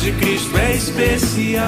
de Cristo é especial.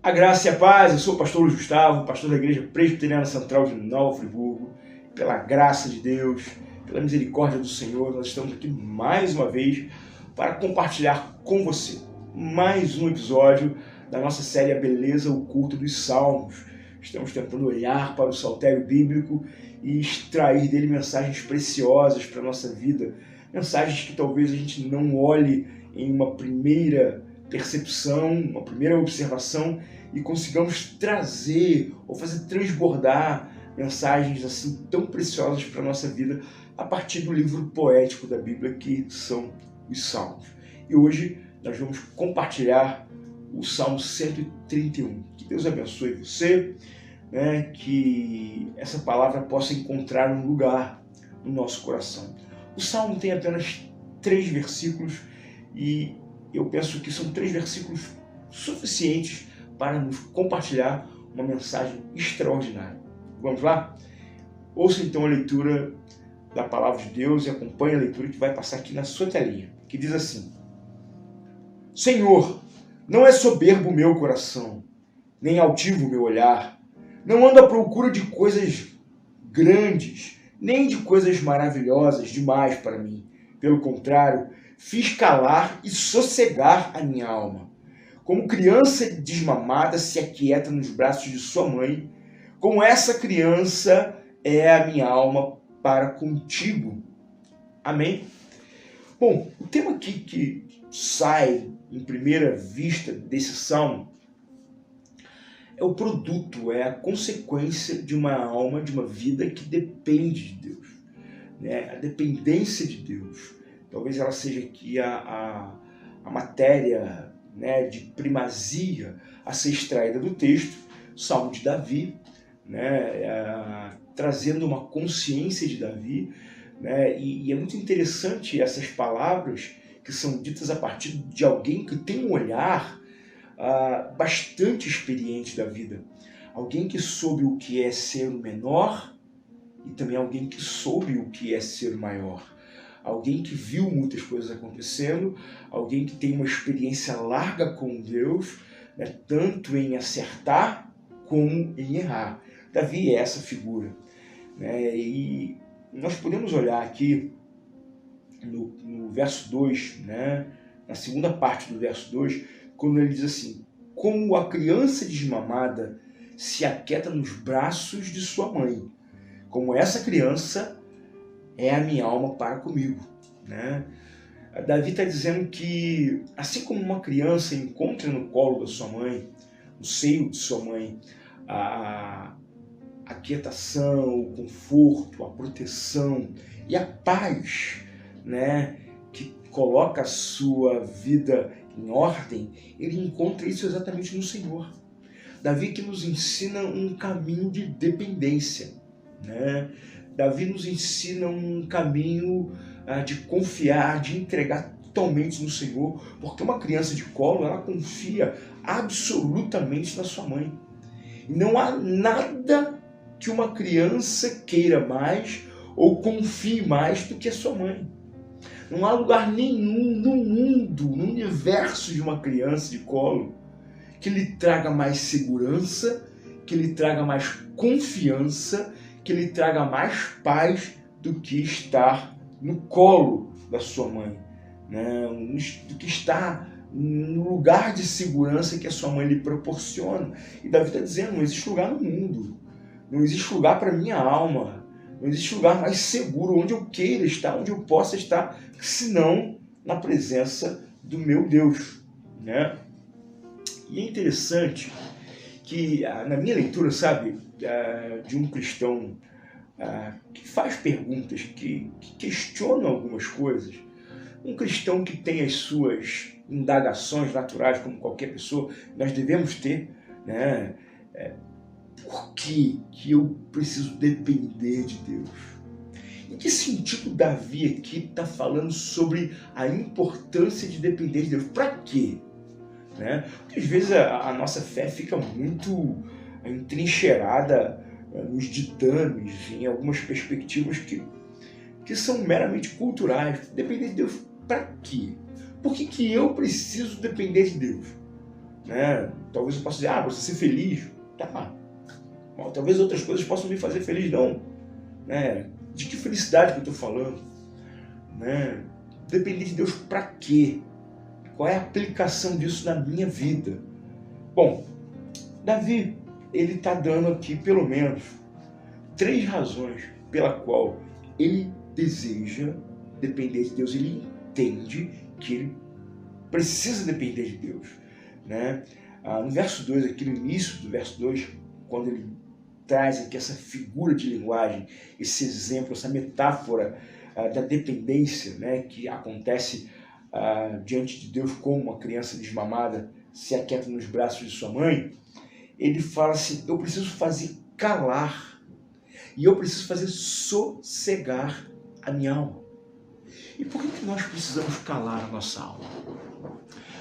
A graça e a paz, eu sou o pastor Luiz Gustavo, pastor da Igreja Presbiteriana Central de Nova Friburgo. Pela graça de Deus, pela misericórdia do Senhor, nós estamos aqui mais uma vez para compartilhar com você mais um episódio da nossa série A Beleza Oculta dos Salmos. Estamos tentando olhar para o saltério bíblico e extrair dele mensagens preciosas para a nossa vida. Mensagens que talvez a gente não olhe em uma primeira percepção, uma primeira observação e consigamos trazer ou fazer transbordar mensagens assim tão preciosas para a nossa vida a partir do livro poético da Bíblia que são os Salmos. E hoje nós vamos compartilhar o Salmo 131. Que Deus abençoe você, que essa palavra possa encontrar um lugar no nosso coração. O Salmo tem apenas 3 versículos e eu penso que são 3 versículos suficientes para nos compartilhar uma mensagem extraordinária. Vamos lá? Ouça então a leitura da palavra de Deus e acompanhe a leitura que vai passar aqui na sua telinha, que diz assim: Senhor, não é soberbo o meu coração, nem altivo o meu olhar. Não ando à procura de coisas grandes, nem de coisas maravilhosas demais para mim. Pelo contrário, fiz calar e sossegar a minha alma. Como criança desmamada se aquieta nos braços de sua mãe, como essa criança é a minha alma para contigo. Amém? Bom, o tema aqui que sai em primeira vista desse salmo é o produto, é a consequência de uma alma, de uma vida que depende de Deus, A dependência de Deus. Talvez ela seja aqui a matéria, de primazia a ser extraída do texto, Salmo de Davi, trazendo uma consciência de Davi, e é muito interessante essas palavras que são ditas a partir de alguém que tem um olhar bastante experiente da vida, alguém que soube o que é ser o menor e também alguém que soube o que é ser o maior, alguém que viu muitas coisas acontecendo, alguém que tem uma experiência larga com Deus, tanto em acertar como em errar. Davi é essa figura, e nós podemos olhar aqui no verso 2, na segunda parte do verso 2, quando ele diz assim: como a criança desmamada se aquieta nos braços de sua mãe, como essa criança é a minha alma para comigo. Davi está dizendo que, assim como uma criança encontra no colo da sua mãe, no seio de sua mãe, a aquietação, o conforto, a proteção e a paz, que coloca a sua vida em ordem, ele encontra isso exatamente no Senhor. Davi que nos ensina um caminho de dependência, Davi nos ensina um caminho de confiar, de entregar totalmente no Senhor, porque uma criança de colo, ela confia absolutamente na sua mãe. E não há nada que uma criança queira mais ou confie mais do que a sua mãe. Não há lugar nenhum no mundo, no universo de uma criança de colo, que lhe traga mais segurança, que lhe traga mais confiança, que lhe traga mais paz do que estar no colo da sua mãe, do que estar no lugar de segurança que a sua mãe lhe proporciona. E Davi está dizendo: não existe lugar no mundo, não existe lugar para minha alma, não existe lugar mais seguro onde eu queira estar, onde eu possa estar, senão na presença do meu Deus. E é interessante que, na minha leitura, de um cristão que faz perguntas, que questiona algumas coisas, um cristão que tem as suas indagações naturais, como qualquer pessoa, nós devemos ter, por que eu preciso depender de Deus? Em que sentido Davi aqui está falando sobre a importância de depender de Deus? Para quê? Porque às vezes a nossa fé fica muito entrincheirada nos ditames, em algumas perspectivas que são meramente culturais. Depender de Deus para quê? Por que eu preciso depender de Deus? Né? Talvez eu possa dizer, para você ser feliz. Tá. Bom, talvez outras coisas possam me fazer feliz, não. Né? De que felicidade que eu estou falando? Né? Depender de Deus para quê? Qual é a aplicação disso na minha vida? Bom, Davi, ele está dando aqui pelo menos 3 razões pela qual ele deseja depender de Deus. Ele entende que ele precisa depender de Deus. Né? No verso 2, aqui no início do verso 2, quando ele traz aqui essa figura de linguagem, esse exemplo, essa metáfora da dependência, né, que acontece diante de Deus como uma criança desmamada se aquieta nos braços de sua mãe, ele fala assim, eu preciso fazer calar e eu preciso fazer sossegar a minha alma. E por que nós precisamos calar a nossa alma?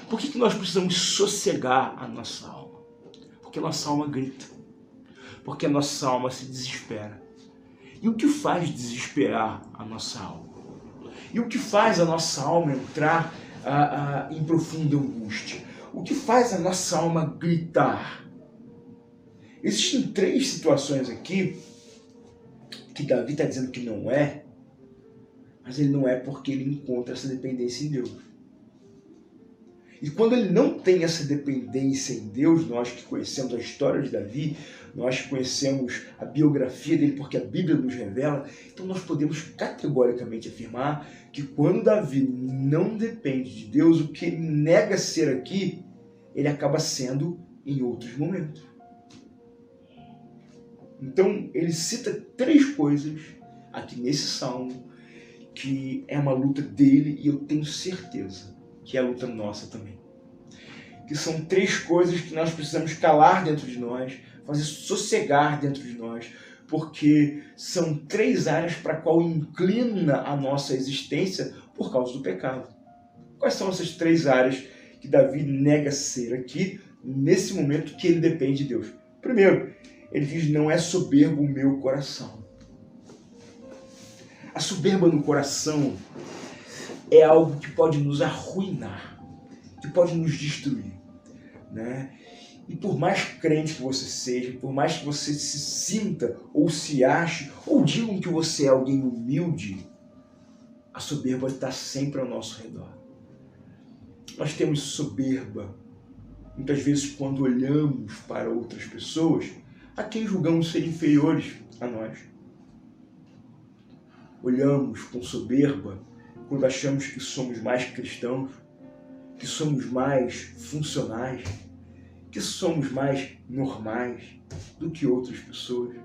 Por que nós precisamos sossegar a nossa alma? Porque a nossa alma grita. Porque a nossa alma se desespera. E o que faz desesperar a nossa alma? E o que faz a nossa alma entrar em profunda angústia? O que faz a nossa alma gritar? Existem 3 situações aqui que Davi está dizendo que não é, mas ele não é porque ele encontra essa dependência em Deus. E quando ele não tem essa dependência em Deus, nós que conhecemos a história de Davi, nós que conhecemos a biografia dele, porque a Bíblia nos revela, então nós podemos categoricamente afirmar que quando Davi não depende de Deus, o que ele nega ser aqui, ele acaba sendo em outros momentos. Então ele cita 3 coisas aqui nesse salmo, que é uma luta dele e eu tenho certeza que é a luta nossa também. Que são 3 coisas que nós precisamos calar dentro de nós, fazer sossegar dentro de nós, porque são 3 áreas para a qual inclina a nossa existência por causa do pecado. Quais são essas 3 áreas que Davi nega ser aqui, nesse momento que ele depende de Deus? Primeiro, ele diz, não é soberbo o meu coração. A soberba no coração é algo que pode nos arruinar, que pode nos destruir, né? E por mais crente que você seja, por mais que você se sinta ou se ache, ou digam que você é alguém humilde, a soberba está sempre ao nosso redor. Nós temos soberba, muitas vezes, quando olhamos para outras pessoas, a quem julgamos ser inferiores a nós. Olhamos com soberba quando achamos que somos mais cristãos, que somos mais funcionais, que somos mais normais do que outras pessoas.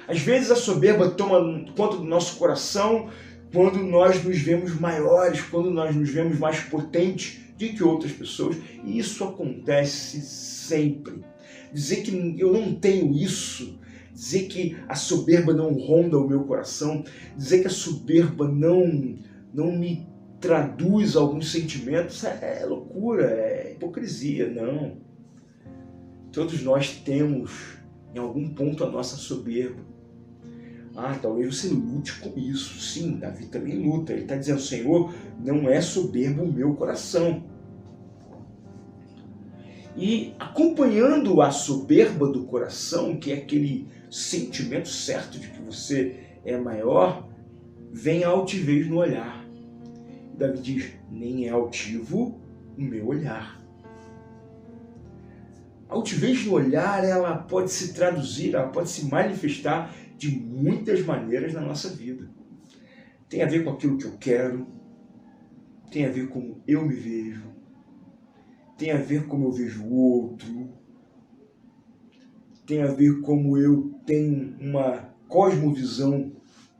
Às vezes a soberba toma conta do nosso coração quando nós nos vemos maiores, quando nós nos vemos mais potentes do que outras pessoas. E isso acontece sempre. Dizer que eu não tenho isso, dizer que a soberba não ronda o meu coração, dizer que a soberba não me traduz alguns sentimentos, é loucura, é hipocrisia, não. Todos nós temos, em algum ponto, a nossa soberba. Talvez você lute com isso. Sim, Davi também luta. Ele está dizendo, Senhor, não é soberbo o meu coração. E acompanhando a soberba do coração, que é aquele sentimento certo de que você é maior, vem a altivez no olhar. Davi diz, nem é altivo o meu olhar. A altivez no olhar, ela pode se traduzir, ela pode se manifestar de muitas maneiras na nossa vida. Tem a ver com aquilo que eu quero, tem a ver com como eu me vejo, tem a ver como eu vejo o outro, tem a ver como eu tenho uma cosmovisão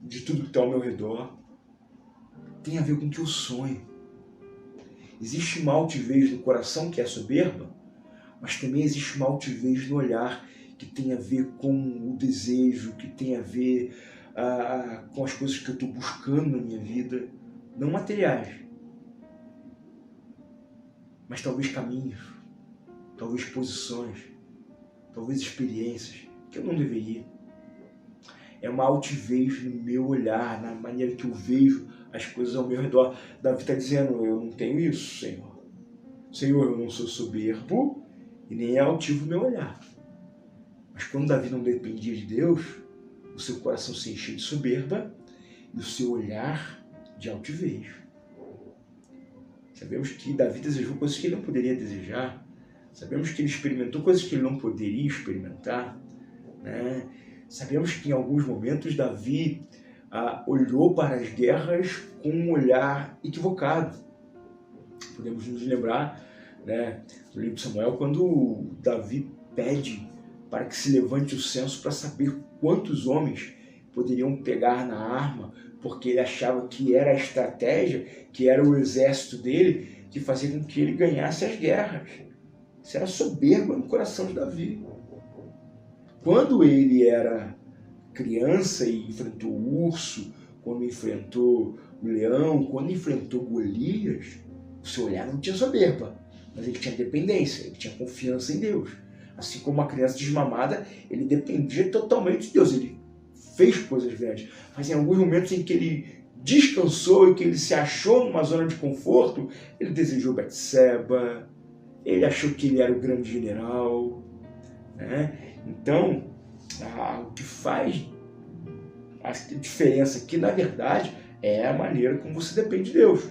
de tudo que está ao meu redor, tem a ver com o que eu sonho. Existe uma altivez no coração que é soberba, mas também existe uma altivez no olhar que tem a ver com o desejo, que tem a ver com as coisas que eu estou buscando na minha vida, não materiais, mas talvez caminhos, talvez posições, talvez experiências que eu não deveria. É uma altivez no meu olhar, na maneira que eu vejo as coisas ao meu redor. Davi está dizendo, eu não tenho isso, Senhor. Senhor, eu não sou soberbo e nem é altivo o meu olhar. Mas quando Davi não dependia de Deus, o seu coração se enchia de soberba e o seu olhar de altivez. Sabemos que Davi desejou coisas que ele não poderia desejar. Sabemos que ele experimentou coisas que ele não poderia experimentar, né? Sabemos que em alguns momentos Davi olhou para as guerras com um olhar equivocado. Podemos nos lembrar, né, do livro de Samuel, quando Davi pede para que se levante o censo para saber quantos homens poderiam pegar na arma, porque ele achava que era a estratégia, que era o exército dele, que fazia com que ele ganhasse as guerras. Isso era soberba no coração de Davi. Quando ele era criança e enfrentou o urso, quando enfrentou o leão, quando enfrentou Golias, o seu olhar não tinha soberba, mas ele tinha dependência, ele tinha confiança em Deus. Assim como uma criança desmamada, ele dependia totalmente de Deus. Ele fez coisas grandes, mas em alguns momentos em que ele descansou e que ele se achou numa zona de conforto, ele desejou Betseba, ele achou que ele era o grande general, né? Então, o que faz a diferença aqui, na verdade, é a maneira como você depende de Deus.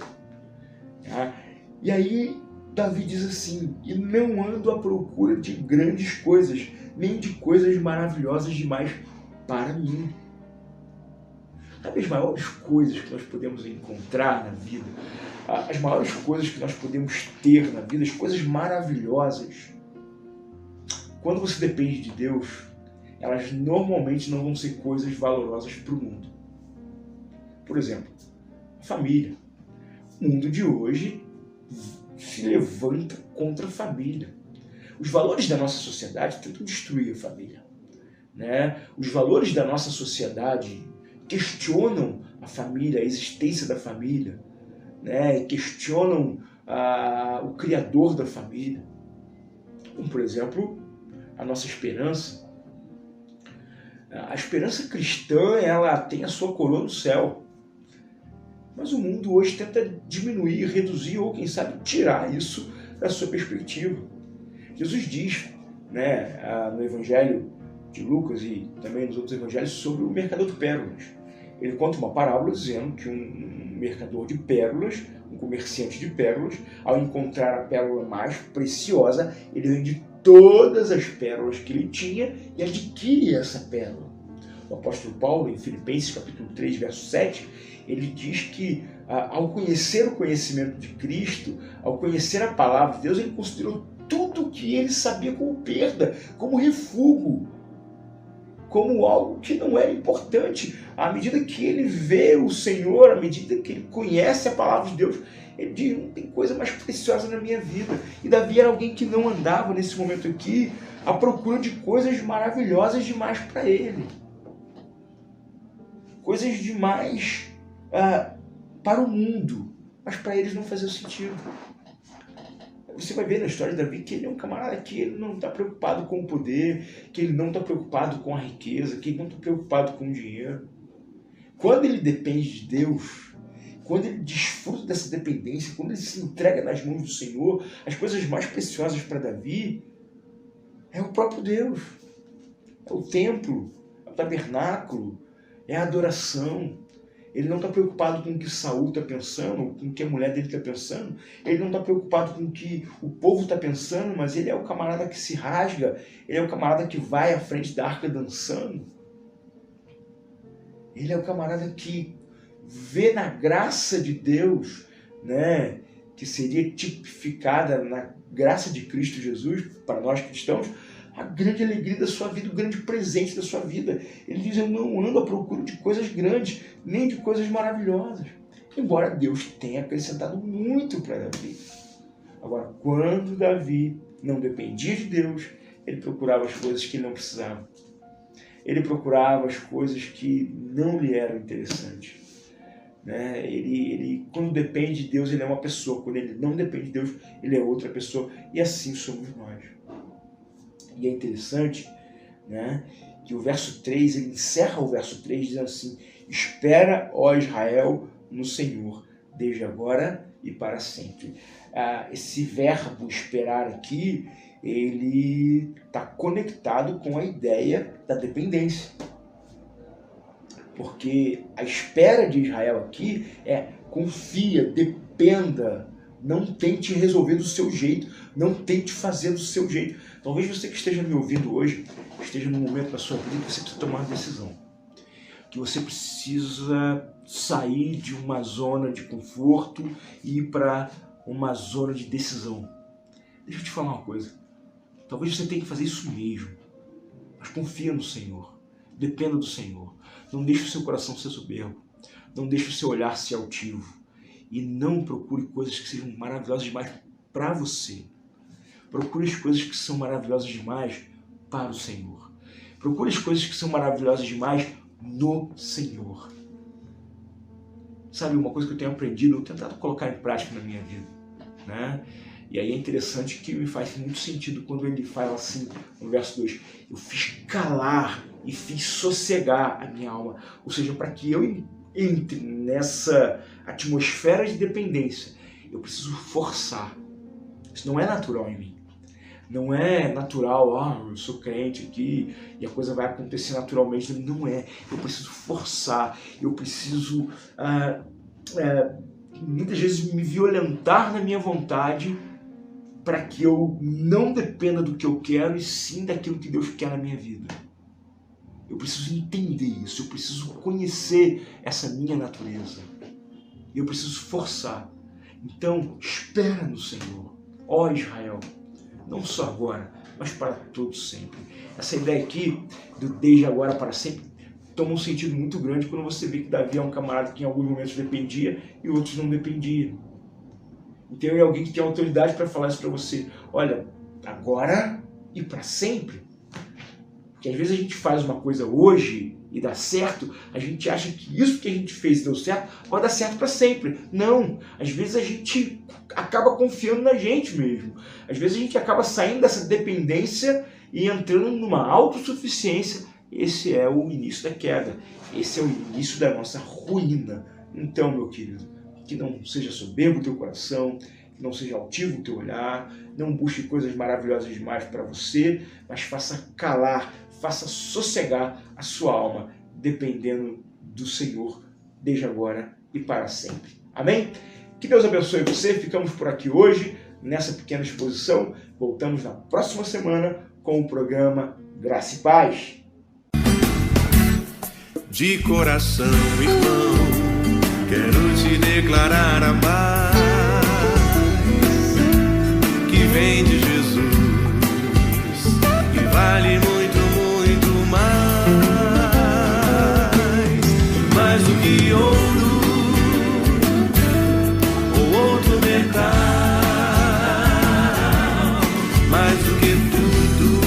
Tá? E aí, Davi diz assim, e não ando à procura de grandes coisas, nem de coisas maravilhosas demais para mim. Sabe as maiores coisas que nós podemos encontrar na vida, as maiores coisas que nós podemos ter na vida, as coisas maravilhosas, quando você depende de Deus, elas normalmente não vão ser coisas valorosas para o mundo. Por exemplo, a família. O mundo de hoje se levanta contra a família. Os valores da nossa sociedade tentam destruir a família, né? Os valores da nossa sociedade questionam a família, a existência da família, né? Questionam o criador da família. Como, por exemplo, a nossa esperança. A esperança cristã, ela tem a sua coroa no céu. Mas o mundo hoje tenta diminuir, reduzir ou, quem sabe, tirar isso da sua perspectiva. Jesus diz, né, no Evangelho de Lucas e também nos outros evangelhos sobre o mercador de pérolas. Ele conta uma parábola dizendo que um mercador de pérolas, um comerciante de pérolas, ao encontrar a pérola mais preciosa, ele vende todas as pérolas que ele tinha e adquire essa pérola. O apóstolo Paulo, em Filipenses capítulo 3, verso 7, ele diz que ao conhecer o conhecimento de Cristo, ao conhecer a palavra de Deus, ele considerou tudo o que ele sabia como perda, como refúgio, como algo que não era importante. À medida que ele vê o Senhor, à medida que ele conhece a palavra de Deus, ele diz, não tem coisa mais preciosa na minha vida. E Davi era alguém que não andava nesse momento aqui à procura de coisas maravilhosas demais para ele. Coisas demais para o mundo, mas para eles não fazia sentido. Você vai ver na história de Davi que ele é um camarada que ele não está preocupado com o poder, que ele não está preocupado com a riqueza, que ele não está preocupado com o dinheiro. Quando ele depende de Deus, quando ele desfruta dessa dependência, quando ele se entrega nas mãos do Senhor, as coisas mais preciosas para Davi é o próprio Deus, é o templo, é o tabernáculo, é a adoração. Ele não está preocupado com o que Saul está pensando, com o que a mulher dele está pensando. Ele não está preocupado com o que o povo está pensando, mas ele é o camarada que se rasga, ele é o camarada que vai à frente da arca dançando. Ele é o camarada que vê na graça de Deus, né, que seria tipificada na graça de Cristo Jesus, para nós cristãos, a grande alegria da sua vida, o grande presente da sua vida. Ele diz, eu não ando à procura de coisas grandes, nem de coisas maravilhosas. Embora Deus tenha acrescentado muito para Davi. Agora, quando Davi não dependia de Deus, ele procurava as coisas que ele não precisava. Ele procurava as coisas que não lhe eram interessantes. Né? Ele, quando depende de Deus, ele é uma pessoa. Quando ele não depende de Deus, ele é outra pessoa. E assim somos nós. E é interessante, né, que o verso 3, ele encerra o verso 3 dizendo assim, espera, ó Israel, no Senhor, desde agora e para sempre. Esse verbo esperar aqui, ele está conectado com a ideia da dependência. Porque a espera de Israel aqui é confia, dependa, não tente resolver do seu jeito, não tente fazer do seu jeito. Talvez você que esteja me ouvindo hoje, esteja num momento da sua vida que você precisa tomar uma decisão. Que você precisa sair de uma zona de conforto e ir para uma zona de decisão. Deixa eu te falar uma coisa. Talvez você tenha que fazer isso mesmo. Mas confia no Senhor. Dependa do Senhor. Não deixe o seu coração ser soberbo. Não deixe o seu olhar ser altivo. E não procure coisas que sejam maravilhosas demais para você. Procure as coisas que são maravilhosas demais para o Senhor. Procure as coisas que são maravilhosas demais no Senhor. Sabe, uma coisa que eu tenho aprendido, eu tenho tentado colocar em prática na minha vida, né? E aí é interessante que me faz muito sentido quando ele fala assim, no verso 2, eu fiz calar e fiz sossegar a minha alma. Ou seja, para que eu entre nessa atmosfera de dependência, eu preciso forçar. Isso não é natural em mim. Não é natural, eu sou crente aqui e a coisa vai acontecer naturalmente. Não é. Eu preciso forçar, eu preciso muitas vezes me violentar na minha vontade para que eu não dependa do que eu quero e sim daquilo que Deus quer na minha vida. Eu preciso entender isso, eu preciso conhecer essa minha natureza. Eu preciso forçar. Então, espera no Senhor, ó Israel. Não só agora, mas para todos sempre. Essa ideia aqui, do desde agora para sempre, toma um sentido muito grande quando você vê que Davi é um camarada que em alguns momentos dependia e outros não dependia. Então é alguém que tem autoridade para falar isso para você. Olha, agora e para sempre. Porque às vezes a gente faz uma coisa hoje e dá certo, a gente acha que isso que a gente fez deu certo, vai dar certo para sempre. Não, às vezes a gente acaba confiando na gente mesmo. Às vezes a gente acaba saindo dessa dependência e entrando numa autossuficiência. Esse é o início da queda, esse é o início da nossa ruína. Então, meu querido, que não seja soberbo o teu coração, que não seja altivo o teu olhar, não busque coisas maravilhosas demais para você, mas faça calar, faça sossegar a sua alma, dependendo do Senhor, desde agora e para sempre. Amém? Que Deus abençoe você. Ficamos por aqui hoje, nessa pequena exposição. Voltamos na próxima semana com o programa Graça e Paz. De coração, irmão, quero te declarar a paz que vem de Jesus, que vale muito, muito mais do que ouro ou outro metal, mais do que tudo,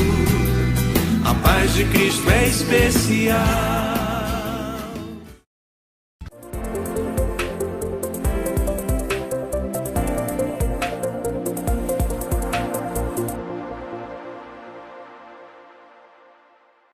a paz de Cristo é especial.